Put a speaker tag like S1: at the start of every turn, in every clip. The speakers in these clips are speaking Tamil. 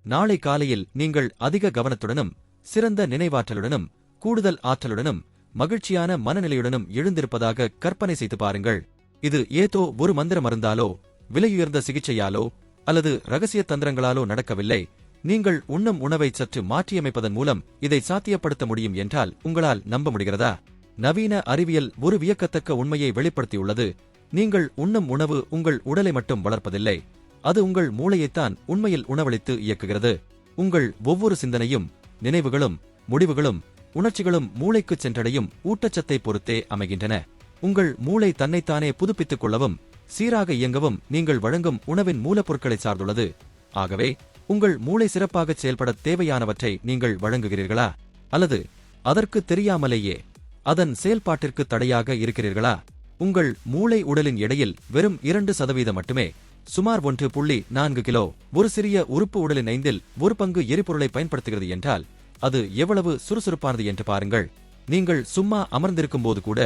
S1: நாளை காலையில் நீங்கள் அதிக கவனத்துடனும் சிறந்த நினைவாற்றலுடனும் கூடுதல் ஆற்றலுடனும் மகிழ்ச்சியான மனநிலையுடனும் எழுந்திருப்பதாக கற்பனை செய்து பாருங்கள். இது ஏதோ ஒரு மந்திர மருந்தாலோ விலையுயர்ந்த சிகிச்சையாலோ அல்லது ரகசிய தந்திரங்களாலோ நடக்கவில்லை. நீங்கள் உண்ணும் உணவை சற்று மாற்றியமைப்பதன் மூலம் இதை சாத்தியப்படுத்த முடியும் என்றால் உங்களால் நம்ப முடிகிறதா? நவீன அறிவியல் ஒரு வியக்கத்தக்க உண்மையை வெளிப்படுத்தியுள்ளது. நீங்கள் உண்ணும் உணவு உங்கள் உடலை மட்டும் வளர்ப்பதில்லை, அது உங்கள் மூளையைத்தான் உண்மையில் உணவளித்து இயக்குகிறது. உங்கள் ஒவ்வொரு சிந்தனையும், நினைவுகளும், முடிவுகளும், உணர்ச்சிகளும் மூளைக்குச் சென்றடையும் ஊட்டச்சத்தை பொறுத்தே அமைகின்றன. உங்கள் மூளை தன்னைத்தானே புதுப்பித்துக் கொள்ளவும் சீராக இயங்கவும் நீங்கள் வழங்கும் உணவின் மூலப்பொருட்களை சார்ந்துள்ளது. ஆகவே உங்கள் மூளை சிறப்பாகச் செயல்பட தேவையானவற்றை நீங்கள் வழங்குகிறீர்களா, அல்லது அதற்கு தெரியாமலேயே அதன் செயல்பாட்டிற்கு தடையாக இருக்கிறீர்களா? உங்கள் மூளை உடலின் எடையில் வெறும் 2% மட்டுமே, சுமார் 1.4 கிலோ, ஒரு சிறிய உறுப்பு உடலின் 1/5 பங்கு எரிபொருளை பயன்படுத்துகிறது என்றால் அது எவ்வளவு சுறுசுறுப்பானது என்று பாருங்கள். நீங்கள் சும்மா அமர்ந்திருக்கும்போது கூட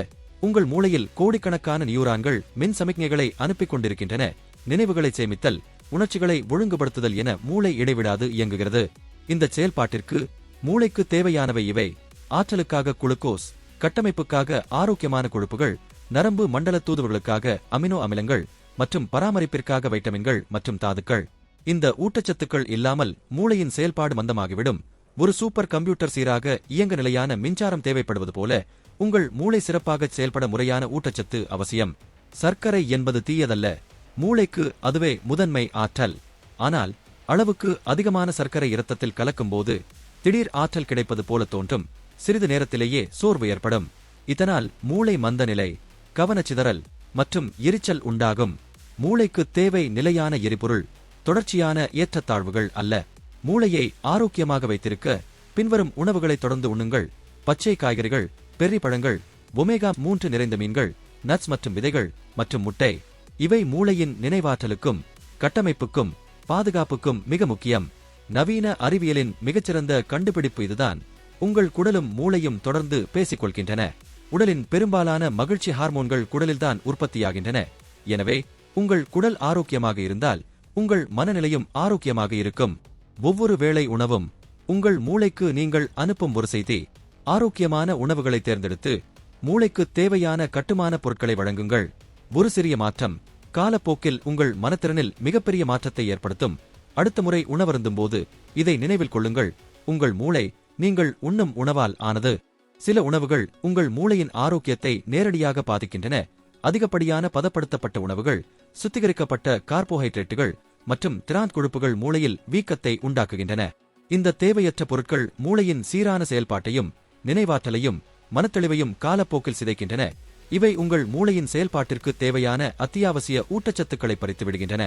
S1: உங்கள் மூளையில் கோடிக்கணக்கான நியூரான்கள் மின் சமிக்ஞைகளை அனுப்பிக் கொண்டிருக்கின்றன. நினைவுகளை சேமித்தல், உணர்ச்சிகளை ஒழுங்குபடுத்துதல் என மூளை இடைவிடாது இயங்குகிறது. இந்த செயல்பாட்டிற்கு மூளைக்கு தேவையானவை இவை: ஆற்றலுக்காக குளுக்கோஸ், கட்டமைப்புக்காக ஆரோக்கியமான கொழுப்புகள், நரம்பு மண்டல தூதுவர்களுக்காக அமினோ அமிலங்கள் மற்றும் பராமரிப்பிற்காக வைட்டமின்கள் மற்றும் தாதுக்கள். இந்த ஊட்டச்சத்துக்கள் இல்லாமல் மூளையின் செயல்பாடு மந்தமாகிவிடும். ஒரு சூப்பர் கம்ப்யூட்டர் சீராக இயங்க நிலையான மின்சாரம் தேவைப்படுவது போல உங்கள் மூளை சிறப்பாகச் செயல்பட முறையான ஊட்டச்சத்து அவசியம். சர்க்கரை என்பது தீயதல்ல, மூளைக்கு அதுவே முதன்மை ஆற்றல். ஆனால் அளவுக்கு அதிகமான சர்க்கரை இரத்தத்தில் கலக்கும்போது திடீர் ஆற்றல் கிடைப்பது போல தோன்றும். சிறிது நேரத்திலேயே சோர்வு ஏற்படும். இதனால் மூளை மந்தநிலை, கவனச்சிதறல் மற்றும் எரிச்சல் உண்டாகும். மூளைக்கு தேவை நிலையான எரிபொருள், தொடர்ச்சியான ஏற்றத்தாழ்வுகள் அல்ல. மூளையை ஆரோக்கியமாக வைத்திருக்க பின்வரும் உணவுகளை தொடர்ந்து உண்ணுங்கள்: பச்சை காய்கறிகள், பெர்ரி பழங்கள், ஒமேகா-3 நிறைந்த மீன்கள், நட்ஸ் மற்றும் விதைகள் மற்றும் முட்டை. இவை மூளையின் நினைவாற்றலுக்கும் கட்டமைப்புக்கும் பாதுகாப்புக்கும் மிக முக்கியம். நவீன அறிவியலின் மிகச்சிறந்த கண்டுபிடிப்பு இதுதான். உங்கள் குடலும் மூளையும் தொடர்ந்து பேசிக்கொள்கின்றன. உடலின் பெரும்பாலான மகிழ்ச்சி ஹார்மோன்கள் குடலில்தான் உற்பத்தியாகின்றன. எனவே உங்கள் குடல் ஆரோக்கியமாக இருந்தால் உங்கள் மனநிலையும் ஆரோக்கியமாக இருக்கும். ஒவ்வொரு வேளை உணவும் உங்கள் மூளைக்கு நீங்கள் அனுப்பும் ஒரு செய்தி. ஆரோக்கியமான உணவுகளை தேர்ந்தெடுத்து மூளைக்கு தேவையான கட்டுமான பொருட்களை வழங்குங்கள். ஒரு சிறிய மாற்றம் காலப்போக்கில் உங்கள் மனத்திறனில் மிகப்பெரிய மாற்றத்தை ஏற்படுத்தும். அடுத்த முறை உணவருந்தும் போது இதை நினைவில் கொள்ளுங்கள்: உங்கள் மூளை நீங்கள் உண்ணும் உணவால் ஆனது. சில உணவுகள் உங்கள் மூளையின் ஆரோக்கியத்தை நேரடியாக பாதிக்கின்றன. அதிகப்படியான பதப்படுத்தப்பட்ட உணவுகள், சுத்திகரிக்கப்பட்ட கார்போஹைட்ரேட்டுகள் மற்றும் திரான்ஸ் கொழுப்புகள் மூளையில் வீக்கத்தை உண்டாக்குகின்றன. இந்த தேவையற்ற பொருட்கள் மூளையின் சீரான செயல்பாட்டையும் நினைவாற்றலையும் மனத்தெளிவையும் காலப்போக்கில் சிதைக்கின்றன. இவை உங்கள் மூளையின் செயல்பாட்டிற்கு தேவையான அத்தியாவசிய ஊட்டச்சத்துக்களை பறித்து விடுகின்றன.